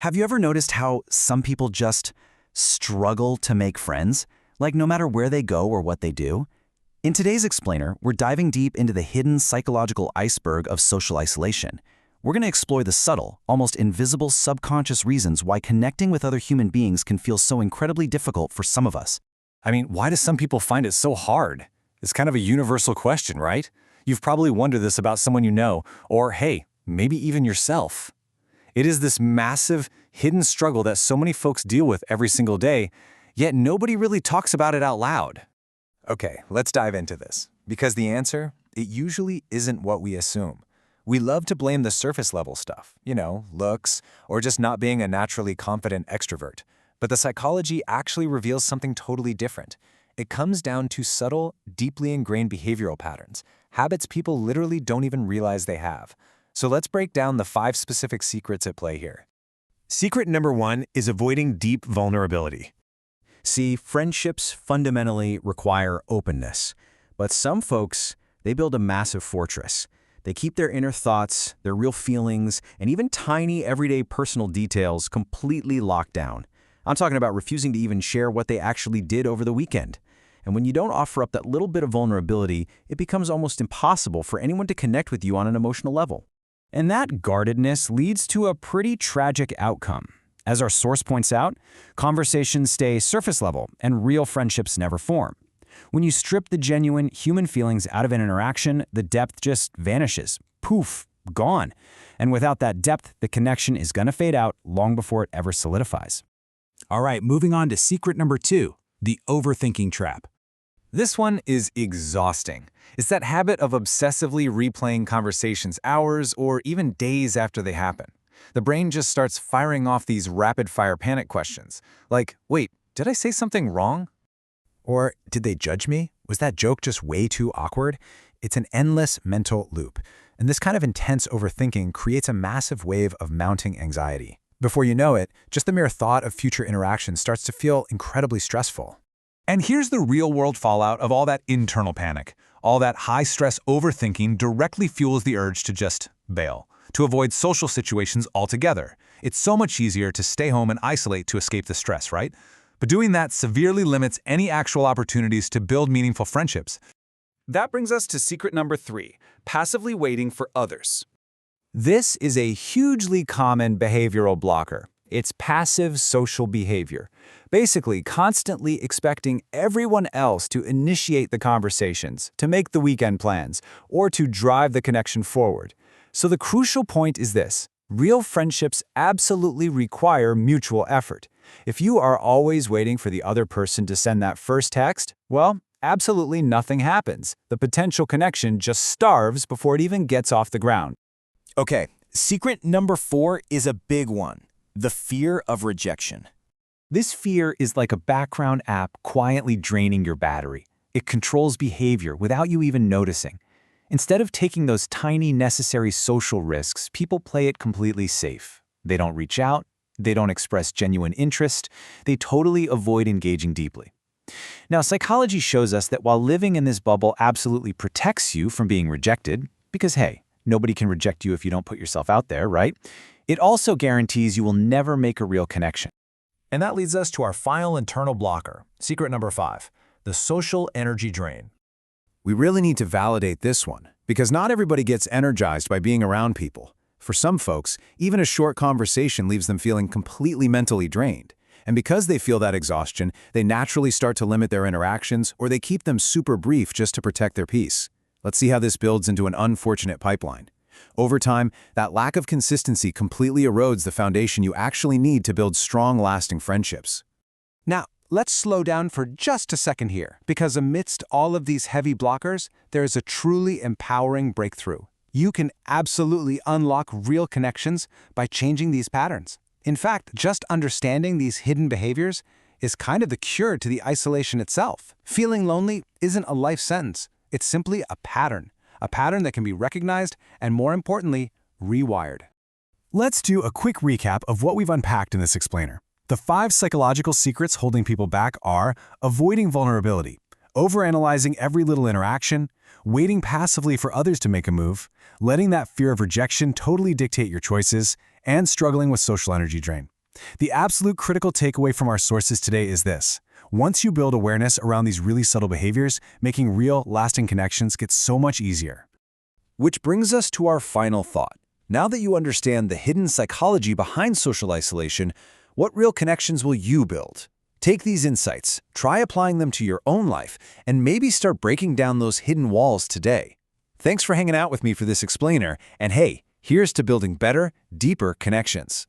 Have you ever noticed how some people just struggle to make friends? Like no matter where they go or what they do? In today's Explainer, we're diving deep into the hidden psychological iceberg of social isolation. We're going to explore the subtle, almost invisible subconscious reasons why connecting with other human beings can feel so incredibly difficult for some of us. I mean, why do some people find it so hard? It's kind of a universal question, right? You've probably wondered this about someone you know, or hey, maybe even yourself. It is this massive, hidden struggle that so many folks deal with every single day, yet nobody really talks about it out loud. Okay, let's dive into this. Because the answer, it usually isn't what we assume. We love to blame the surface level stuff, looks, or just not being a naturally confident extrovert. But the psychology actually reveals something totally different. It comes down to subtle, deeply ingrained behavioral patterns, habits people literally don't even realize they have. So let's break down the 5 specific secrets at play here. Secret number 1 is avoiding deep vulnerability. See, friendships fundamentally require openness. But some folks, they build a massive fortress. They keep their inner thoughts, their real feelings, and even tiny everyday personal details completely locked down. I'm talking about refusing to even share what they actually did over the weekend. And when you don't offer up that little bit of vulnerability, it becomes almost impossible for anyone to connect with you on an emotional level. And that guardedness leads to a pretty tragic outcome. As our source points out, conversations stay surface level and real friendships never form. When you strip the genuine human feelings out of an interaction, the depth just vanishes. Poof, gone. And without that depth, the connection is going to fade out long before it ever solidifies. All right, moving on to secret number 2, the overthinking trap. This one is exhausting. It's that habit of obsessively replaying conversations hours or even days after they happen. The brain just starts firing off these rapid-fire panic questions, like, wait, did I say something wrong? Or did they judge me? Was that joke just way too awkward? It's an endless mental loop. And this kind of intense overthinking creates a massive wave of mounting anxiety. Before you know it, just the mere thought of future interactions starts to feel incredibly stressful. And here's the real-world fallout of all that internal panic. All that high-stress overthinking directly fuels the urge to just bail, to avoid social situations altogether. It's so much easier to stay home and isolate to escape the stress, right? But doing that severely limits any actual opportunities to build meaningful friendships. That brings us to secret number 3, passively waiting for others. This is a hugely common behavioral blocker. It's passive social behavior. Basically, constantly expecting everyone else to initiate the conversations, to make the weekend plans, or to drive the connection forward. So the crucial point is this: real friendships absolutely require mutual effort. If you are always waiting for the other person to send that first text, well, absolutely nothing happens. The potential connection just starves before it even gets off the ground. Okay, secret number 4 is a big one: the fear of rejection. This fear is like a background app quietly draining your battery. It controls behavior without you even noticing. Instead of taking those tiny necessary social risks, people play it completely safe. They don't reach out. They don't express genuine interest. They totally avoid engaging deeply. Now, psychology shows us that while living in this bubble absolutely protects you from being rejected, because hey, nobody can reject you if you don't put yourself out there, right? It also guarantees you will never make a real connection. And that leads us to our final internal blocker, secret number 5, the social energy drain. We really need to validate this one, because not everybody gets energized by being around people. For some folks, even a short conversation leaves them feeling completely mentally drained. And because they feel that exhaustion, they naturally start to limit their interactions, or they keep them super brief just to protect their peace. Let's see how this builds into an unfortunate pipeline. Over time, that lack of consistency completely erodes the foundation you actually need to build strong, lasting friendships. Now, let's slow down for just a second here, because amidst all of these heavy blockers, there is a truly empowering breakthrough. You can absolutely unlock real connections by changing these patterns. In fact, just understanding these hidden behaviors is kind of the cure to the isolation itself. Feeling lonely isn't a life sentence. It's simply a pattern that can be recognized and, more importantly, rewired. Let's do a quick recap of what we've unpacked in this explainer. The 5 psychological secrets holding people back are avoiding vulnerability, overanalyzing every little interaction, waiting passively for others to make a move, letting that fear of rejection totally dictate your choices, and struggling with social energy drain. The absolute critical takeaway from our sources today is this. Once you build awareness around these really subtle behaviors, making real, lasting connections gets so much easier. Which brings us to our final thought. Now that you understand the hidden psychology behind social isolation, what real connections will you build? Take these insights, try applying them to your own life, and maybe start breaking down those hidden walls today. Thanks for hanging out with me for this explainer, and hey, here's to building better, deeper connections.